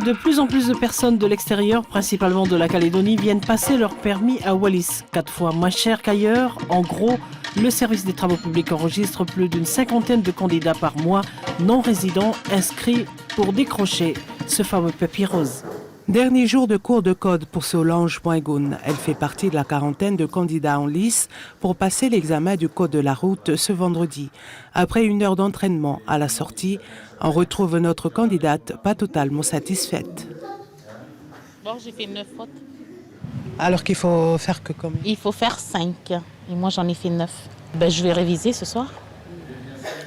De plus en plus de personnes de l'extérieur, principalement de la Calédonie, viennent passer leur permis à Wallis. 4 fois moins cher qu'ailleurs. En gros, le service des travaux publics enregistre plus d'une cinquantaine de candidats par mois non résidents inscrits pour décrocher ce fameux papier rose. Dernier jour de cours de code pour Solange Moingoun. Elle fait partie de la quarantaine de candidats en lice pour passer l'examen du code de la route ce vendredi. Après 1 heure d'entraînement à la sortie, on retrouve notre candidate pas totalement satisfaite. Bon, j'ai fait 9 fautes. Alors qu'il faut faire que combien? Il faut faire 5. Et moi, j'en ai fait 9. Je vais réviser ce soir.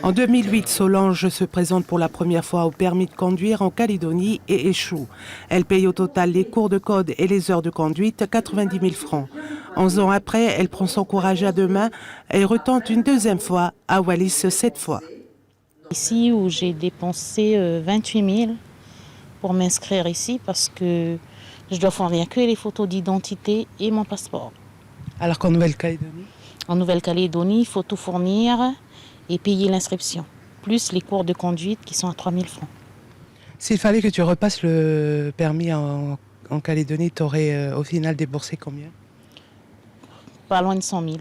En 2008, Solange se présente pour la première fois au permis de conduire en Calédonie et échoue. Elle paye au total les cours de code et les heures de conduite 90 000 francs. 11 ans après, elle prend son courage à deux mains et retente une deuxième fois à Wallis cette fois. Ici où j'ai dépensé 28 000 pour m'inscrire ici parce que je dois fournir que les photos d'identité et mon passeport. Alors qu'en Nouvelle-Calédonie? En Nouvelle-Calédonie, il faut tout fournir et payer l'inscription, plus les cours de conduite qui sont à 3 000 francs. S'il fallait que tu repasses le permis en Calédonie, tu aurais au final déboursé combien? Pas loin de 100 000.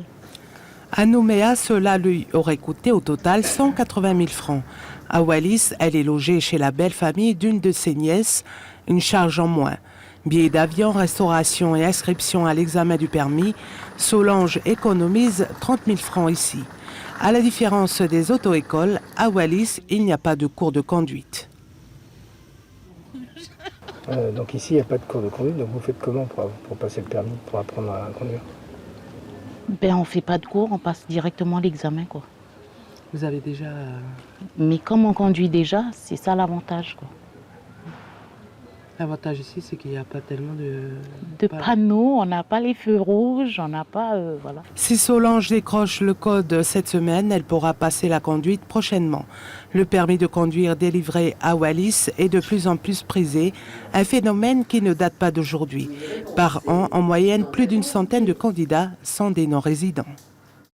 À Nouméa, cela lui aurait coûté au total 180 000 francs. À Wallis, elle est logée chez la belle famille d'une de ses nièces, une charge en moins. Billets d'avion, restauration et inscription à l'examen du permis, Solange économise 30 000 francs ici. À la différence des auto-écoles, à Wallis, il n'y a pas de cours de conduite. Donc ici, il n'y a pas de cours de conduite, donc vous faites comment pour passer le permis, pour apprendre à conduire? On ne fait pas de cours, on passe directement l'examen, quoi. Vous avez déjà... Mais comme on conduit déjà, c'est ça l'avantage, quoi. L'avantage ici, c'est qu'il n'y a pas tellement De panneaux, on n'a pas les feux rouges, on n'a pas... voilà. Si Solange décroche le code cette semaine, elle pourra passer la conduite prochainement. Le permis de conduire délivré à Wallis est de plus en plus prisé, un phénomène qui ne date pas d'aujourd'hui. Par an, en moyenne, plus d'100 de candidats sont des non-résidents.